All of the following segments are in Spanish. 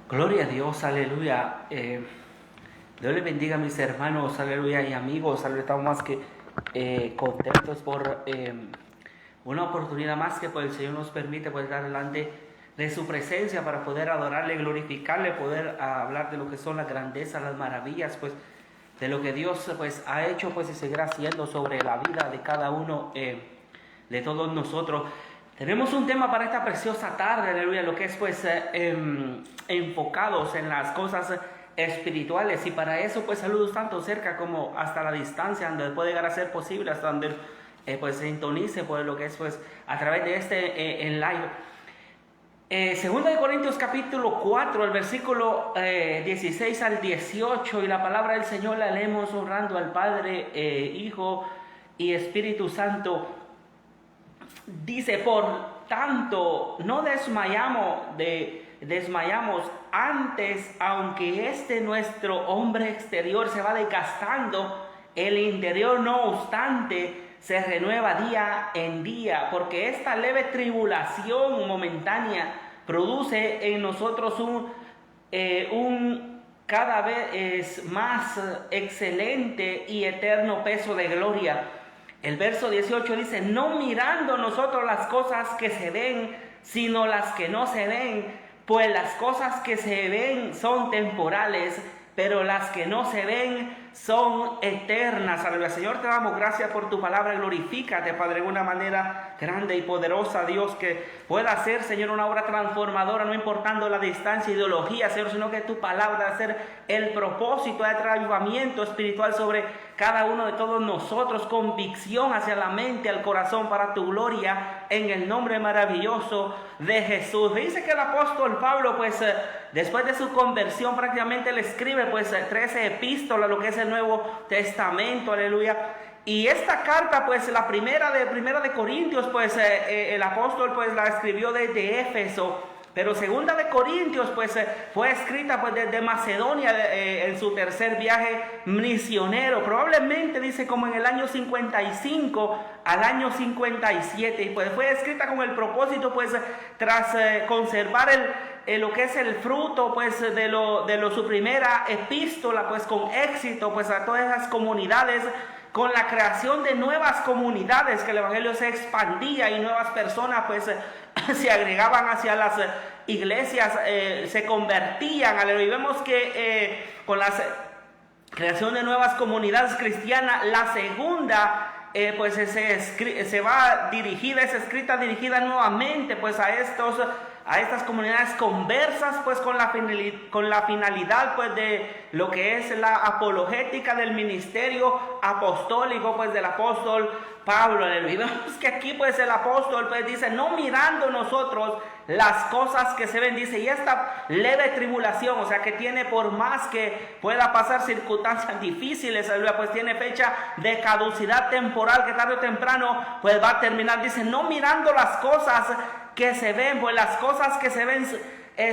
Gloria a Dios, aleluya. Dios les bendiga a mis hermanos, aleluya, y amigos. Aleluya, estamos más que contentos por una oportunidad más que pues, el Señor nos permite pues, dar delante de su presencia para poder adorarle, glorificarle, poder hablar de lo que son las grandezas, las maravillas, pues de lo que Dios pues ha hecho pues y seguirá haciendo sobre la vida de cada uno de todos nosotros. Tenemos un tema para esta preciosa tarde, aleluya, lo que es pues enfocados en las cosas espirituales, y para eso pues saludos tanto cerca como hasta la distancia, donde puede llegar a ser posible, hasta donde pues se sintonice por lo que es pues a través de este en live. Segunda de Corintios capítulo 4, el versículo 16 al 18, y la palabra del Señor la leemos honrando al Padre, Hijo y Espíritu Santo. Dice: por tanto, no desmayamos antes, aunque nuestro hombre exterior se va desgastando, el interior no obstante se renueva día en día, porque esta leve tribulación momentánea produce en nosotros un cada vez más excelente y eterno peso de gloria. El verso 18 dice: no mirando nosotros las cosas que se ven, sino las que no se ven, pues las cosas que se ven son temporales, pero las que no se ven son eternas. Aleluya. Señor, te damos gracias por tu palabra. Glorifícate, Padre, de una manera grande y poderosa, Dios, que pueda hacer, Señor, una obra transformadora, no importando la distancia, ideología, Señor, sino que tu palabra va a ser el propósito de avivamiento espiritual sobre cada uno de todos nosotros, convicción hacia la mente, al corazón, para tu gloria, en el nombre maravilloso de Jesús. Dice que el apóstol Pablo, pues, después de su conversión, prácticamente le escribe, pues, 13 epístolas, lo que es el Nuevo Testamento, aleluya. Y esta carta, pues, la primera de Corintios, pues, el apóstol, pues, la escribió desde Éfeso. Pero segunda de Corintios, pues, fue escrita, pues, desde Macedonia, en su tercer viaje misionero. Probablemente, dice, como en el año 55 al año 57. Y pues fue escrita con el propósito, pues, tras conservar lo que es el fruto, pues, de su primera epístola, pues, con éxito, pues, a todas esas comunidades, con la creación de nuevas comunidades, que el evangelio se expandía y nuevas personas, pues, se agregaban hacia las iglesias, se convertían. Aleluya. Y vemos que con la creación de nuevas comunidades cristianas, la segunda pues se va dirigida, es escrita dirigida nuevamente, pues, a estas comunidades conversas, pues, con la finalidad, pues, de lo que es la apologética del ministerio apostólico, pues, del apóstol Pablo. Y vemos que aquí, pues, el apóstol, pues, dice: no mirando nosotros las cosas que se ven, dice, y esta leve tribulación, o sea, que tiene, por más que pueda pasar circunstancias difíciles, pues tiene fecha de caducidad temporal, que tarde o temprano pues va a terminar. Dice: no mirando las cosas que se ven, pues las cosas que se ven,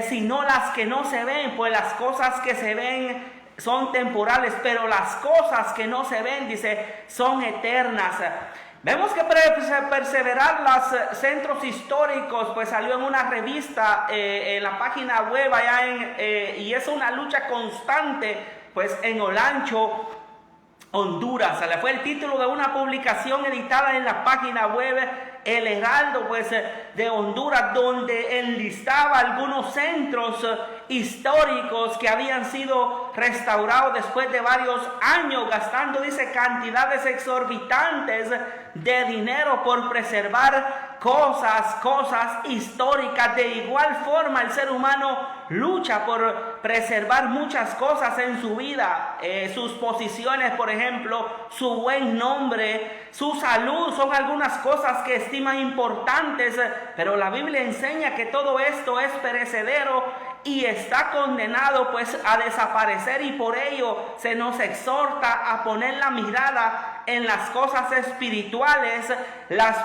sino las que no se ven, pues las cosas que se ven son temporales, pero las cosas que no se ven, dice, son eternas. Vemos que perseverar los centros históricos, pues, salió en una revista, en la página web allá y es una lucha constante, pues, en Olancho, Honduras. Fue el título de una publicación editada en la página web El Heraldo, pues, de Honduras, donde enlistaba algunos centros históricos que habían sido restaurados después de varios años, gastando, dice, cantidades exorbitantes de dinero por preservar cosas históricas. De igual forma, el ser humano lucha por preservar muchas cosas en su vida, sus posiciones, por ejemplo, su buen nombre, su salud, son algunas cosas que estiman importantes, pero la Biblia enseña que todo esto es perecedero y está condenado, pues, a desaparecer, y por ello se nos exhorta a poner la mirada en las cosas espirituales, las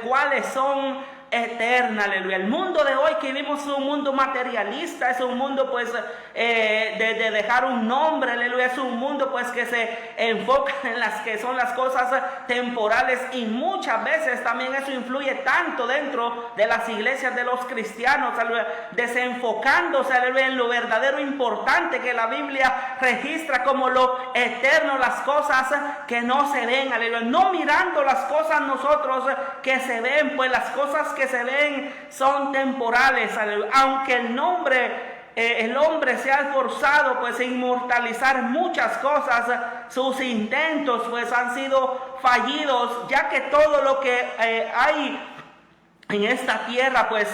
cuales son eterna, aleluya. El mundo de hoy que vivimos es un mundo materialista, es un mundo pues de dejar un nombre, aleluya, es un mundo pues que se enfoca en las que son las cosas temporales, y muchas veces también eso influye tanto dentro de las iglesias de los cristianos, aleluya, desenfocándose, aleluya, en lo verdadero importante que la Biblia registra como lo eterno, las cosas que no se ven, aleluya, no mirando las cosas nosotros que se ven, pues las cosas que se ven son temporales, aleluya. Aunque el hombre se ha esforzado pues en inmortalizar muchas cosas, sus intentos pues han sido fallidos, ya que todo lo que hay en esta tierra pues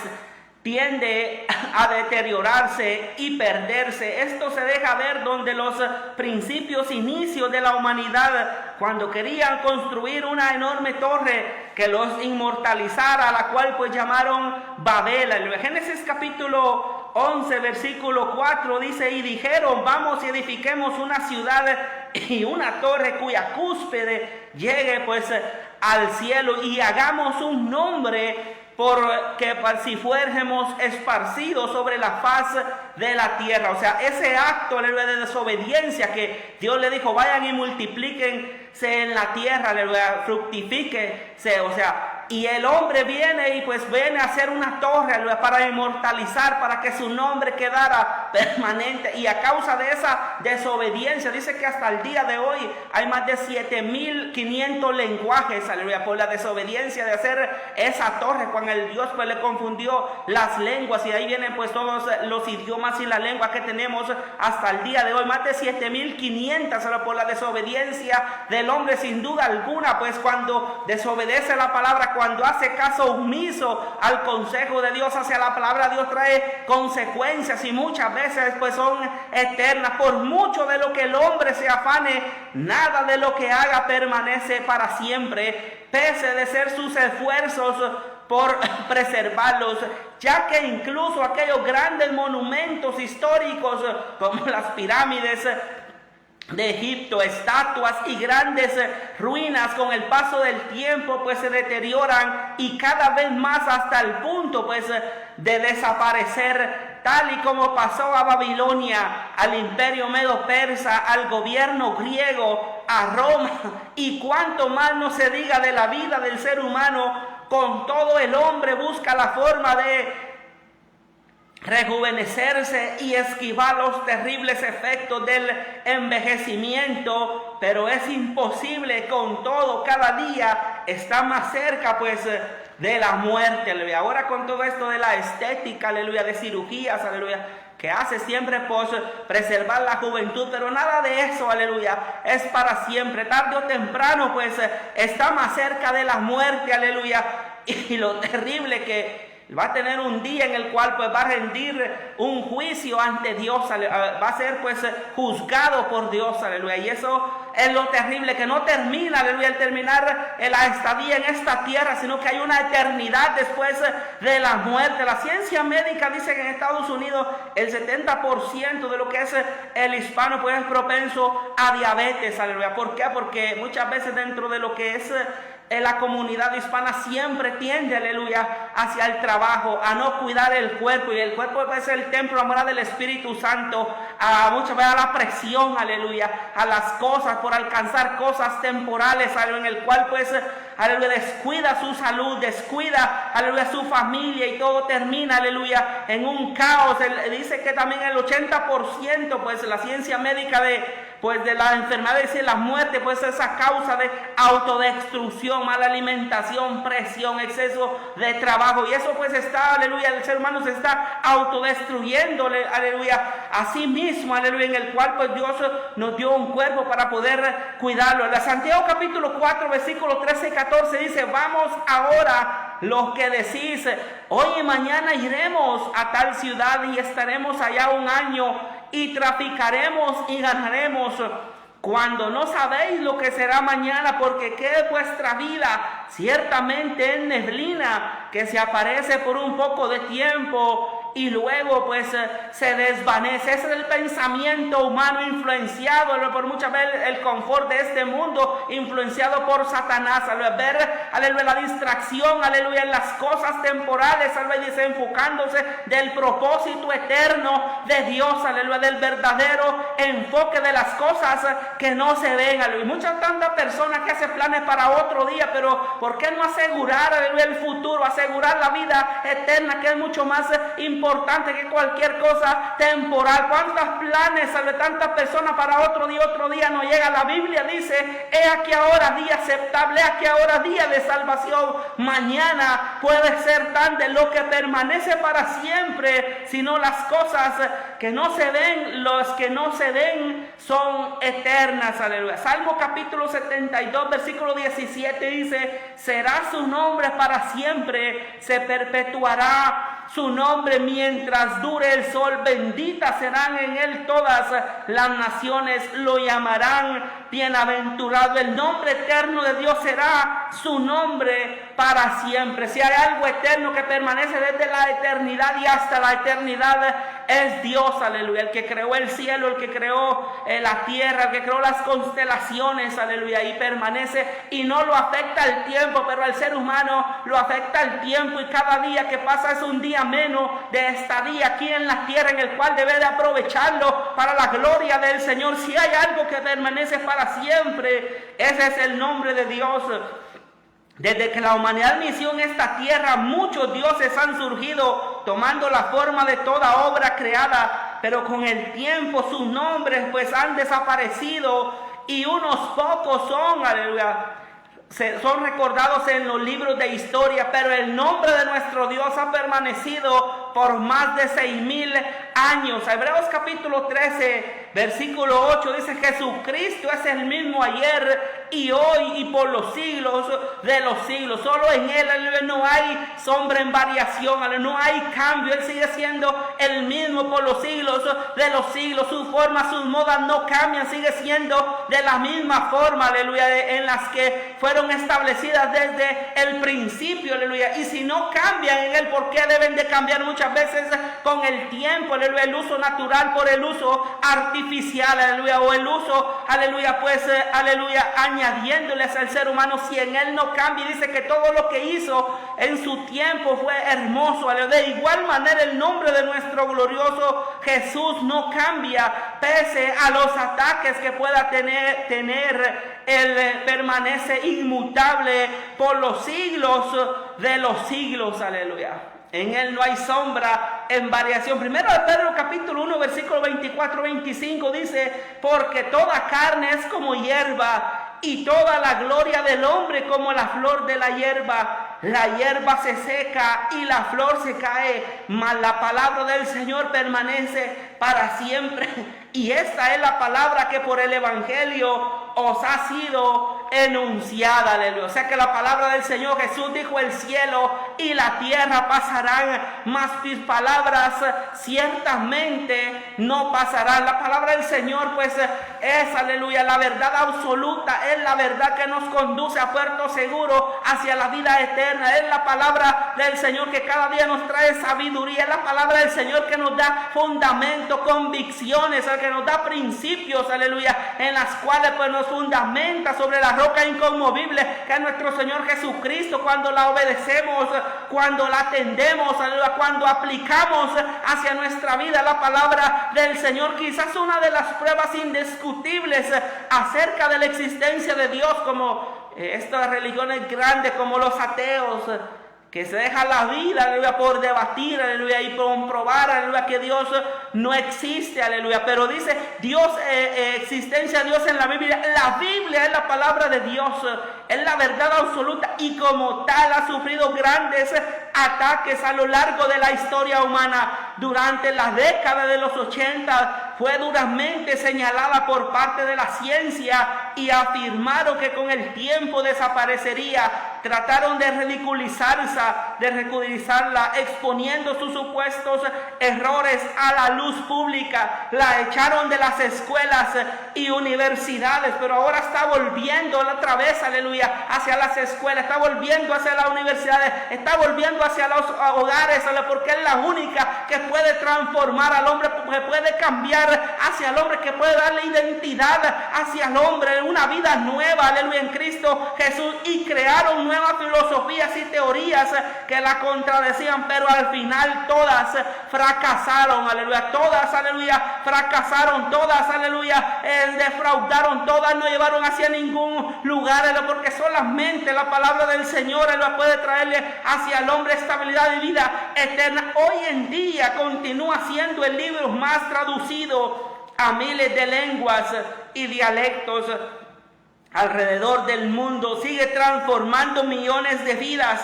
tiende a deteriorarse y perderse. Esto se deja ver donde los principios, inicios de la humanidad, cuando querían construir una enorme torre que los inmortalizara, a la cual pues llamaron Babel. En Génesis capítulo 11 versículo 4 dice: y dijeron, vamos y edifiquemos una ciudad y una torre cuya cúspide llegue pues al cielo, y hagamos un nombre, porque si fuéramos esparcidos sobre la faz de la tierra. O sea, ese acto de desobediencia que Dios le dijo, vayan y multiplíquense en la tierra, fructifíquense, o sea, y el hombre viene y pues viene a hacer una torre para inmortalizar, para que su nombre quedara permanente, y a causa de esa desobediencia, dice que hasta el día de hoy hay más de 7,500 lenguajes, aleluya, por la desobediencia de hacer esa torre, cuando el Dios pues le confundió las lenguas, y de ahí vienen pues todos los idiomas y las lenguas que tenemos hasta el día de hoy, más de 7,500 por la desobediencia del hombre, sin duda alguna. Pues cuando desobedece la palabra, cuando hace caso omiso al consejo de Dios, hacia la palabra, Dios trae consecuencias, y muchas veces pues son eternas. Por mucho de lo que el hombre se afane, nada de lo que haga permanece para siempre, pese de ser sus esfuerzos por preservarlos, ya que incluso aquellos grandes monumentos históricos como las pirámides de Egipto, estatuas y grandes ruinas, con el paso del tiempo pues se deterioran, y cada vez más hasta el punto pues de desaparecer, tal y como pasó a Babilonia, al imperio medo-persa, al gobierno griego, a Roma, y cuanto más no se diga de la vida del ser humano. Con todo, el hombre busca la forma de rejuvenecerse y esquivar los terribles efectos del envejecimiento, pero es imposible. Con todo, cada día está más cerca pues de la muerte, aleluya. Ahora con todo esto de la estética, aleluya, de cirugías, aleluya, que hace siempre por preservar la juventud, pero nada de eso, aleluya, es para siempre. Tarde o temprano pues está más cerca de la muerte, aleluya. Y lo terrible que va a tener un día en el cual pues va a rendir un juicio ante Dios, va a ser pues juzgado por Dios, aleluya. Y eso es lo terrible, que no termina, aleluya, el terminar la estadía en esta tierra, sino que hay una eternidad después de la muerte. La ciencia médica dice que en Estados Unidos el 70% de lo que es el hispano pues es propenso a diabetes, aleluya. ¿Por qué? Porque muchas veces dentro de lo que es la comunidad hispana siempre tiende, aleluya, hacia el trabajo, a no cuidar el cuerpo, y el cuerpo es el templo, la morada del Espíritu Santo, a muchas veces a la presión, aleluya, a las cosas, por alcanzar cosas temporales, aleluya, en el cual pues, aleluya, descuida su salud, descuida, aleluya, su familia, y todo termina, aleluya, en un caos. Dice que también el 80%, pues la ciencia médica de las enfermedades y la muerte, pues es a causa de autodestrucción, mala alimentación, presión, exceso de trabajo, y eso pues está, aleluya, el ser humano se está autodestruyendo, aleluya, a sí mismo, aleluya, en el cual pues Dios nos dio un cuerpo para poder cuidarlo. En Santiago capítulo 4 versículos 13 y 14 dice: vamos ahora los que decís, hoy y mañana iremos a tal ciudad y estaremos allá un año y traficaremos y ganaremos, cuando no sabéis lo que será mañana, porque ¿qué es vuestra vida? Ciertamente es neblina que se aparece por un poco de tiempo y luego pues se desvanece. Ese es el pensamiento humano influenciado por muchas veces el confort de este mundo, influenciado por Satanás. Ver, aleluya, la distracción, aleluya, en las cosas temporales, aleluya, desenfocándose del propósito eterno de Dios, aleluya, del verdadero enfoque de las cosas que no se ven, aleluya. Muchas tantas personas que hacen planes para otro día, pero ¿por qué no asegurar, aleluya, el futuro, asegurar la vida eterna, que es mucho más importante que cualquier cosa temporal? ¿Cuántos planes, aleluya, tantas personas para otro día no llega? La Biblia dice: he aquí ahora día aceptable, he aquí ahora día de salvación. Mañana puede ser tan de lo que permanece para siempre, sino las cosas que no se ven, los que no se ven son eternas, aleluya. Salmo capítulo 72, versículo 17 dice: será su nombre para siempre, se perpetuará su nombre mientras dure el sol. Benditas serán en él todas las naciones, lo llamarán bienaventurado. El nombre eterno de Dios será su nombre para siempre. Si hay algo eterno que permanece desde la eternidad y hasta la eternidad, es Dios, aleluya, el que creó el cielo, el que creó la tierra, el que creó las constelaciones, aleluya, y permanece, y no lo afecta el tiempo, pero al ser humano lo afecta el tiempo, y cada día que pasa es un día menos de estadía aquí en la tierra, en el cual debe de aprovecharlo para la gloria del Señor. Si hay algo que permanece para siempre, ese es el nombre de Dios. Desde que la humanidad inició en esta tierra, muchos dioses han surgido tomando la forma de toda obra creada, pero con el tiempo sus nombres pues han desaparecido, y unos pocos son, aleluya, son recordados en los libros de historia, pero el nombre de nuestro Dios ha permanecido por más de 6,000 años. Hebreos capítulo 13, versículo 8 dice: Jesucristo es el mismo ayer y hoy y por los siglos de los siglos. Solo en Él, aleluya, no hay sombra en variación, aleluya, no hay cambio. Él sigue siendo el mismo por los siglos de los siglos. Su forma, sus modas no cambian, sigue siendo de la misma forma, aleluya, en las que fueron establecidas desde el principio, aleluya. Y si no cambian en Él, ¿por qué deben de cambiar muchas veces con el tiempo, aleluya? El uso natural por el uso artificial, aleluya, o el uso, aleluya, pues, aleluya, añadiéndoles al ser humano. Si en Él no cambia, dice que todo lo que hizo en su tiempo fue hermoso, aleluya. De igual manera el nombre de nuestro glorioso Jesús no cambia, pese a los ataques que pueda tener. Él permanece inmutable por los siglos de los siglos, aleluya. En Él no hay sombra en variación. Primero de Pedro capítulo 1, versículo 24-25 dice: porque toda carne es como hierba, y toda la gloria del hombre como la flor de la hierba. La hierba se seca y la flor se cae, mas la palabra del Señor permanece para siempre. Y esta es la palabra que por el Evangelio os ha sido enunciada, aleluya. O sea que la palabra del Señor Jesús dijo: el cielo y la tierra pasarán, mas mis palabras ciertamente no pasarán. La palabra del Señor pues es, aleluya, la verdad absoluta, es la verdad que nos conduce a puerto seguro hacia la vida eterna. Es la palabra del Señor que cada día nos trae sabiduría. Es la palabra del Señor que nos da fundamento, convicciones, que nos da principios, aleluya, en las cuales pues nos fundamenta sobre la roca inconmovible que es nuestro Señor Jesucristo. Cuando la obedecemos, cuando la atendemos, aleluya, cuando aplicamos hacia nuestra vida la palabra del Señor. Quizás una de las pruebas indiscutibles acerca de la existencia de Dios, como estas religiones grandes como los ateos, que se deja la vida, aleluya, por debatir, aleluya, y comprobar, aleluya, que Dios no existe, aleluya. Pero dice Dios, existencia de Dios en la Biblia. La Biblia es la palabra de Dios, es la verdad absoluta, y como tal ha sufrido grandes ataques a lo largo de la historia humana. Durante las décadas de los 80 fue duramente señalada por parte de la ciencia y afirmaron que con el tiempo desaparecería. Trataron de ridiculizarla, exponiendo sus supuestos errores a la luz pública. La echaron de las escuelas y universidades, pero ahora está volviendo otra vez, aleluya, hacia las escuelas, está volviendo hacia las universidades, está volviendo hacia los hogares, porque es la única que puede transformar al hombre, que puede cambiar hacia el hombre, que puede darle identidad hacia el hombre, una vida nueva, aleluya, en Cristo Jesús. Y crearon nuevas filosofías y teorías que la contradecían, pero al final todas fracasaron, aleluya, todas, aleluya, fracasaron, todas, aleluya, defraudaron, todas no llevaron hacia ningún lugar, porque solamente la palabra del Señor puede traerle hacia el hombre estabilidad y vida eterna. Hoy en día continúa siendo el libro más traducido a miles de lenguas y dialectos alrededor del mundo. Sigue transformando millones de vidas.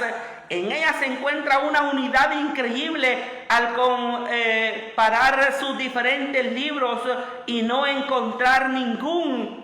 En ella se encuentra una unidad increíble al comparar sus diferentes libros y no encontrar ninguna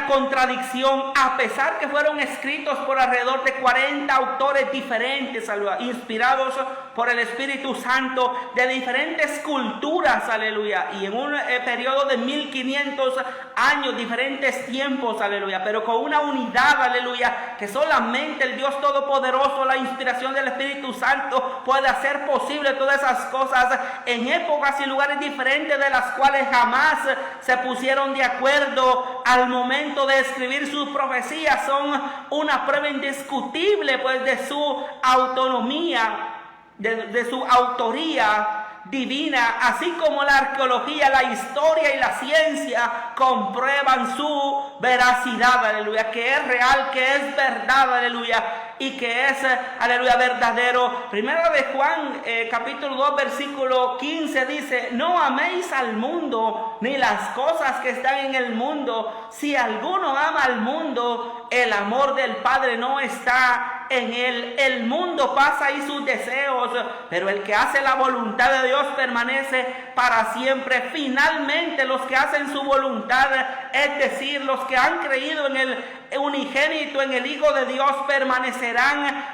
contradicción, a pesar que fueron escritos por alrededor de 40 autores diferentes, inspirados por el Espíritu Santo de diferentes culturas, aleluya, y en un periodo de 1500 años, diferentes tiempos, aleluya, pero con una unidad, aleluya, que solamente el Dios Todopoderoso, la inspiración del Espíritu Santo puede hacer posible todas esas cosas en épocas y lugares diferentes, de las cuales jamás se pusieron de acuerdo al momento de escribir sus profecías. Son una prueba indiscutible, pues, de su autonomía, de su autoría divina, así como la arqueología, la historia y la ciencia comprueban su veracidad, aleluya, que es real, que es verdad, aleluya, y que es, aleluya, verdadero. Primera de Juan, capítulo 2, versículo 15 dice: no améis al mundo ni las cosas que están en el mundo. Si alguno ama al mundo, el amor del Padre no está en él. El mundo pasa y sus deseos, pero el que hace la voluntad de Dios permanece para siempre. Finalmente, los que hacen su voluntad, es decir, los que han creído en el unigénito, en el Hijo de Dios, permanecerán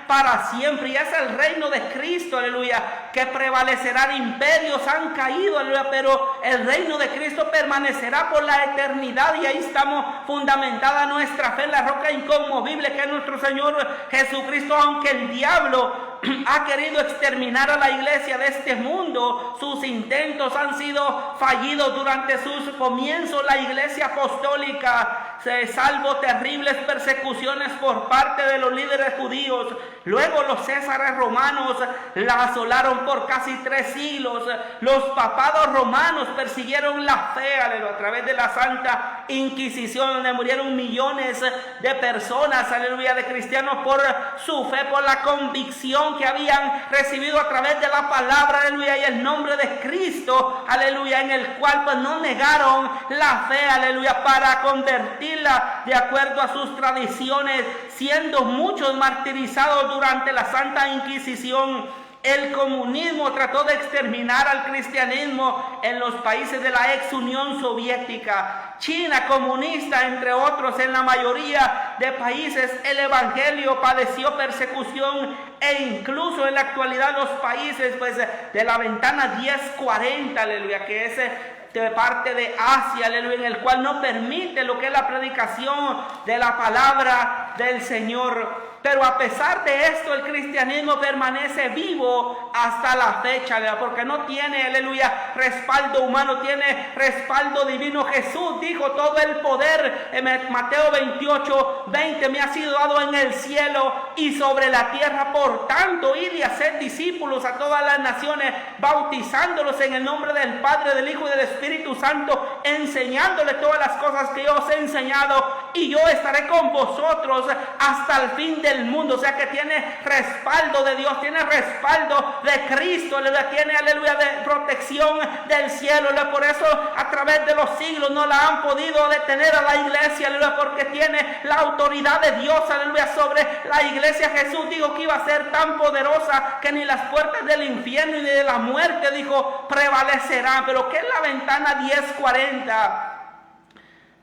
para siempre. Y es el reino de Cristo, aleluya, que prevalecerá. Imperios han caído, aleluya, pero el reino de Cristo permanecerá por la eternidad, y ahí estamos fundamentada nuestra fe en la roca inconmovible que es nuestro Señor Jesucristo. Aunque el diablo ha querido exterminar a la iglesia de este mundo, sus intentos han sido fallidos. Durante sus comienzos, la iglesia apostólica se salvó terribles persecuciones por parte de los líderes judíos. Luego los césares romanos la asolaron por casi 3 siglos. Los papados romanos persiguieron la fe, aleluya, a través de la Santa Inquisición, donde murieron millones de personas, aleluya, de cristianos por su fe, por la convicción que habían recibido a través de la palabra, aleluya, y el nombre de Cristo, aleluya, en el cual pues no negaron la fe, aleluya, para convertirla de acuerdo a sus tradiciones, siendo muchos martirizados durante la Santa Inquisición. El comunismo trató de exterminar al cristianismo en los países de la ex Unión Soviética. China comunista, entre otros. En la mayoría de países el evangelio padeció persecución, e incluso en la actualidad los países pues de la ventana 1040, aleluya, que es de parte de Asia, aleluya, en el cual no permite lo que es la predicación de la palabra del Señor. Pero a pesar de esto, el cristianismo permanece vivo hasta la fecha, aleluya, porque no tiene, aleluya, respaldo humano, tiene respaldo divino. Jesús dijo: todo el poder, en Mateo 28:20, me ha sido dado en el cielo y sobre la tierra. Por tanto, id y haced discípulos a todas las naciones, bautizándolos en el nombre del Padre, del Hijo y del Espíritu Santo, enseñándoles todas las cosas que yo os he enseñado, y yo estaré con vosotros hasta el fin del mundo. O sea que tiene respaldo de Dios, tiene respaldo de Cristo, tiene, aleluya, de protección del cielo. Por eso a través de los siglos no la han podido detener a la iglesia, aleluya, porque tiene la autoridad de Dios, aleluya, sobre la iglesia. Jesús dijo que iba a ser tan poderosa que ni las puertas del infierno ni de la muerte, dijo, prevalecerán. Pero ¿qué es la ventana 1040?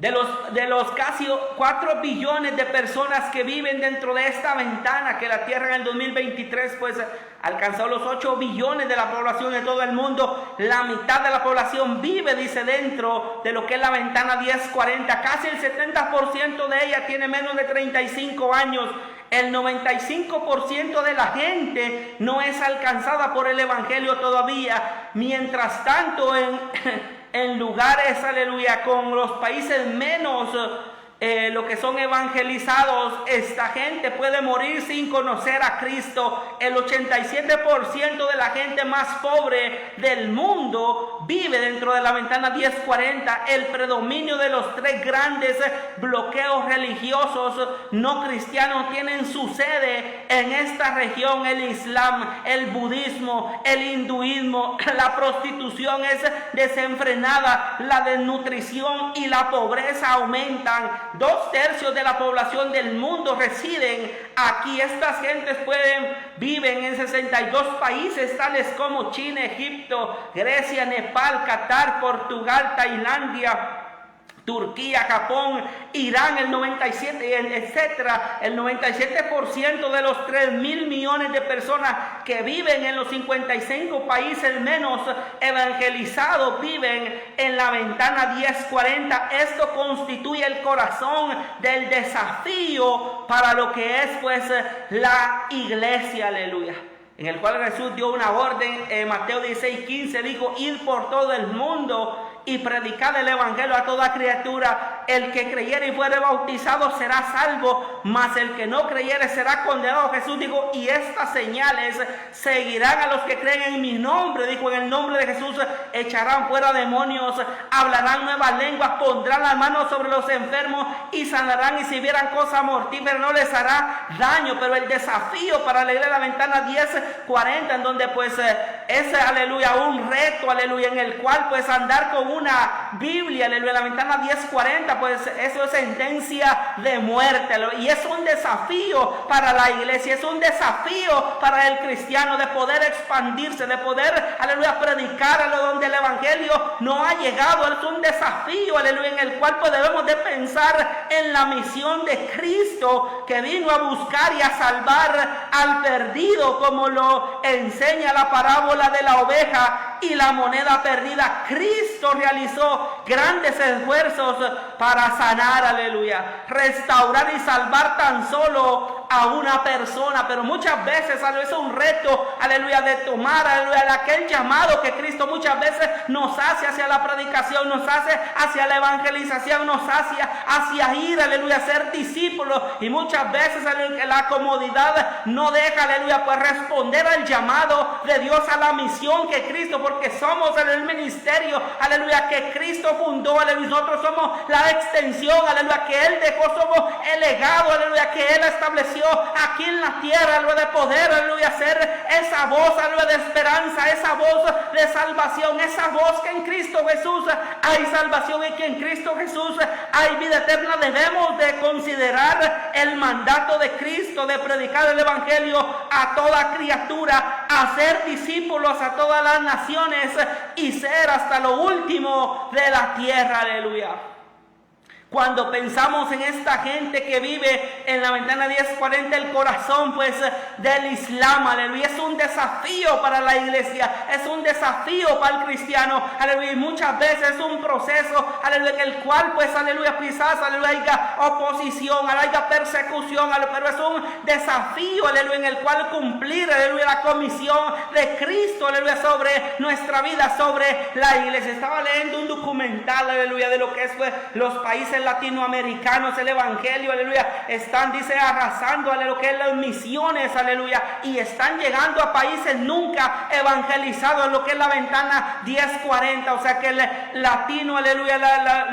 De los casi 4 billones de personas que viven dentro de esta ventana, que la Tierra en el 2023 pues alcanzó los 8 billones de la población de todo el mundo, la mitad de la población vive, dice, dentro de lo que es la ventana 1040. Casi el 70% de ella tiene menos de 35 años. El 95% de la gente no es alcanzada por el Evangelio todavía. Mientras tanto, en lugares, aleluya, con los países menos lo que son evangelizados, esta gente puede morir sin conocer a Cristo. El 87% de la gente más pobre del mundo vive dentro de la ventana 1040. El predominio de los 3 grandes bloqueos religiosos no cristianos tienen su sede en esta región: el Islam, el budismo, el hinduismo. La prostitución es desenfrenada, la desnutrición y la pobreza aumentan. 2/3 de la población del mundo residen aquí. Estas gentes viven en 62 países tales como China, Egipto, Grecia, Nepal, Qatar, Portugal, Tailandia, Turquía, Japón, Irán, el 97, etcétera. El 97% de los 3.000 millones de personas que viven en los 55 países menos evangelizados viven en la ventana 1040. Esto constituye el corazón del desafío para lo que es pues la iglesia, aleluya, en el cual Jesús dio una orden. Mateo 16:15 dijo: id por todo el mundo y predicad el evangelio a toda criatura. El que creyere y fuere bautizado será salvo, mas el que no creyere será condenado. Jesús dijo: y estas señales seguirán a los que creen en mi nombre. Dijo: en el nombre de Jesús echarán fuera demonios, hablarán nuevas lenguas, pondrán las manos sobre los enfermos y sanarán, y si vieran cosa mortífera no les hará daño. Pero el desafío para leer la ventana 1040, en donde pues es, aleluya, un reto, aleluya, en el cual pues andar con una Biblia, aleluya, la ventana 1040, pues eso es sentencia de muerte, y es un desafío para la iglesia, es un desafío para el cristiano de poder expandirse, de poder, aleluya, predicar a donde el evangelio no ha llegado. Es un desafío, aleluya, en el cual pues debemos de pensar en la misión de Cristo, que vino a buscar y a salvar al perdido, como lo enseña la parábola de la oveja y la moneda perdida. Cristo realizó grandes esfuerzos para sanar, aleluya, restaurar y salvar tan solo a una persona. Pero muchas veces, aleluya, es un reto, aleluya, de tomar, aleluya, aquel llamado que Cristo muchas veces nos hace hacia la predicación, nos hace hacia la evangelización, nos hace hacia ir, aleluya, a ser discípulos. Y muchas veces, aleluya, la comodidad no deja, aleluya, pues responder al llamado de Dios, a la misión que Cristo, porque somos el ministerio, aleluya, que Cristo fundó, aleluya, nosotros somos la extensión, aleluya, que Él dejó, somos el legado, aleluya, que Él estableció aquí en la tierra, aleluya, de poder, aleluya, ser esa voz, aleluya, de esperanza, esa voz de salvación, esa voz que en Cristo Jesús hay salvación y que en Cristo Jesús hay vida eterna. Debemos de considerar el mandato de Cristo de predicar el evangelio a toda criatura, hacer discípulos a todas las naciones y ser hasta lo último de la tierra, aleluya. Cuando pensamos en esta gente que vive en la ventana 1040, el corazón pues del Islam, aleluya, es un desafío para la iglesia, es un desafío para el cristiano, aleluya, y muchas veces es un proceso, aleluya, en el cual pues, aleluya, quizás, aleluya, haya oposición, haya persecución, aleluya, pero es un desafío, aleluya, en el cual cumplir, aleluya, la comisión de Cristo, aleluya, sobre nuestra vida, sobre la iglesia. Estaba leyendo un documental, aleluya, de lo que es pues, los países latinoamericanos, el evangelio, aleluya, están, dice, arrasando, aleluya, lo que es las misiones, aleluya, y están llegando a países nunca evangelizados, en lo que es la ventana 1040, o sea que el latino, aleluya,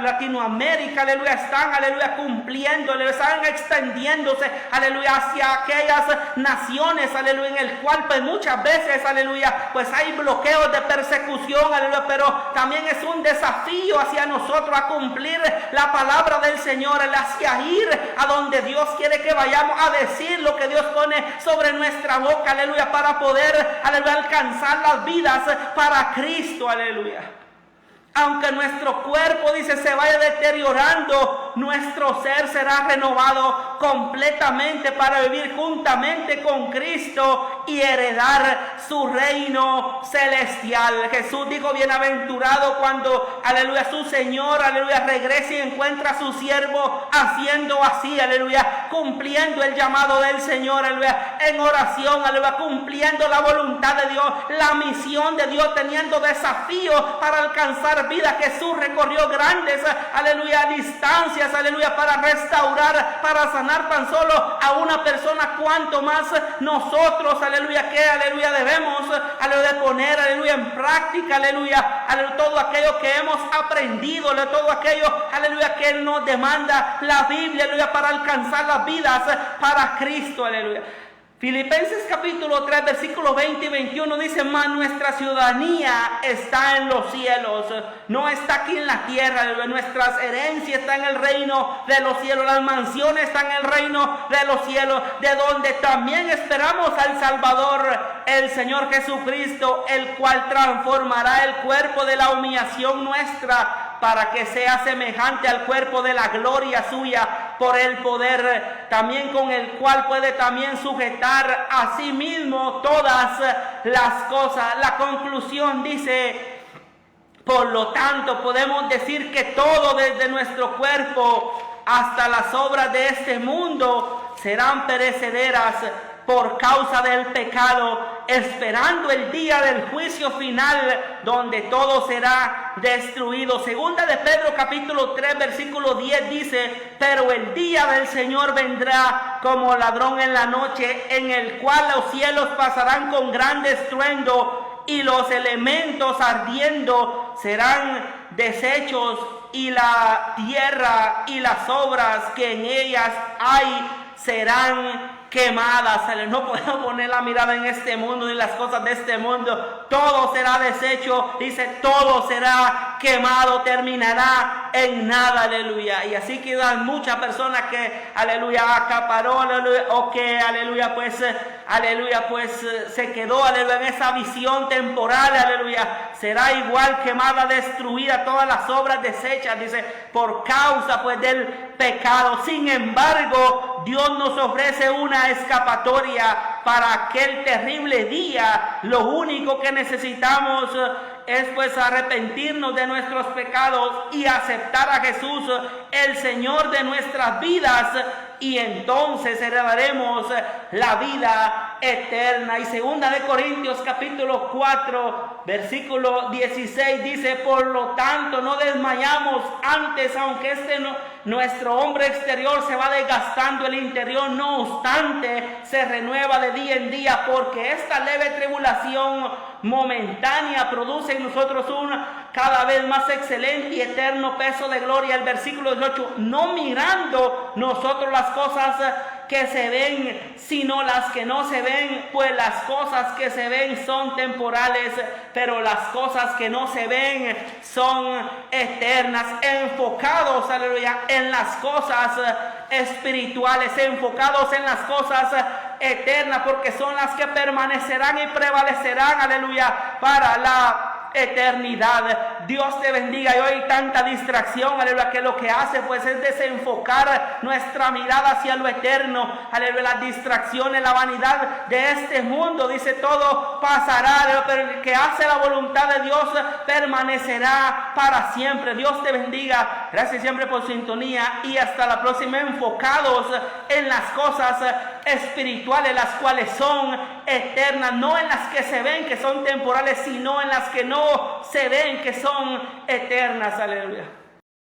Latinoamérica, aleluya, están, aleluya, cumpliendo, aleluya, están extendiéndose, aleluya, hacia aquellas naciones, aleluya, en el cual pues muchas veces, aleluya, pues hay bloqueos de persecución, aleluya, pero también es un desafío hacia nosotros a cumplir la palabra del Señor, el hacia ir a donde Dios quiere que vayamos, a decir lo que Dios pone sobre nuestra boca, aleluya, para poder, aleluya, alcanzar las vidas para Cristo, aleluya. Aunque nuestro cuerpo, dice, se vaya deteriorando, nuestro ser será renovado completamente para vivir juntamente con Cristo y heredar su reino celestial. Jesús dijo, bienaventurado cuando, aleluya, su Señor, aleluya, regrese y encuentra a su siervo haciendo así, aleluya, cumpliendo el llamado del Señor, aleluya, en oración, aleluya, cumpliendo la voluntad de Dios, la misión de Dios, teniendo desafíos para alcanzar vida. Jesús recorrió grandes, aleluya, distancias, aleluya, para restaurar, para sanar tan solo a una persona, cuanto más nosotros, aleluya, que aleluya debemos, aleluya, de poner, aleluya, en práctica, aleluya, todo aquello que hemos aprendido, todo aquello, aleluya, que nos demanda la Biblia, aleluya, para alcanzar las vidas para Cristo, aleluya. Filipenses capítulo 3, versículos 20 y 21 dice, mas nuestra ciudadanía está en los cielos, no está aquí en la tierra, nuestras herencias están en el reino de los cielos, las mansiones están en el reino de los cielos, de donde también esperamos al Salvador, el Señor Jesucristo, el cual transformará el cuerpo de la humillación nuestra para que sea semejante al cuerpo de la gloria suya, por el poder también con el cual puede también sujetar a sí mismo todas las cosas. La conclusión dice, por lo tanto podemos decir que todo, desde nuestro cuerpo hasta las obras de este mundo, serán perecederas por causa del pecado, esperando el día del juicio final, donde todo será destruido. Segunda de Pedro capítulo 3 versículo 10 dice, pero el día del Señor vendrá como ladrón en la noche, en el cual los cielos pasarán con gran estruendo y los elementos ardiendo serán deshechos, y la tierra y las obras que en ellas hay serán quemadas. No podemos poner la mirada en este mundo ni las cosas de este mundo. Todo será deshecho, dice, todo será quemado, terminará en nada, aleluya. Y así quedan muchas personas que, aleluya, acaparó, aleluya, o que, aleluya, pues se quedó, aleluya, en esa visión temporal, aleluya. Será igual quemada, destruida, todas las obras deshechas, dice, por causa pues del pecado. Sin embargo, Dios nos ofrece una escapatoria para aquel terrible día. Lo único que necesitamos es pues arrepentirnos de nuestros pecados y aceptar a Jesús, el Señor de nuestras vidas, y entonces heredaremos la vida eterna. Y segunda de Corintios capítulo 4 versículo 16 dice, por lo tanto no desmayamos, antes aunque nuestro hombre exterior se va desgastando, el interior no obstante se renueva de día en día, porque esta leve tribulación momentánea produce en nosotros un cada vez más excelente y eterno peso de gloria. El versículo 18, no mirando nosotros las cosas que se ven, sino las que no se ven, pues las cosas que se ven son temporales, pero las cosas que no se ven son eternas. Enfocados, aleluya, en las cosas espirituales, enfocados en las cosas eternas, porque son las que permanecerán y prevalecerán, aleluya, para la eternidad. Dios te bendiga. Y hoy hay tanta distracción, aleluya, que lo que hace pues es desenfocar nuestra mirada hacia lo eterno, aleluya. Las distracciones, la vanidad de este mundo, dice, todo pasará, aleluya, pero el que hace la voluntad de Dios permanecerá para siempre. Dios te bendiga. Gracias siempre por su sintonía, y hasta la próxima, enfocados en las cosas espirituales, las cuales son eternas, no en las que se ven, que son temporales, sino en las que no se ven, que son eternas. Aleluya.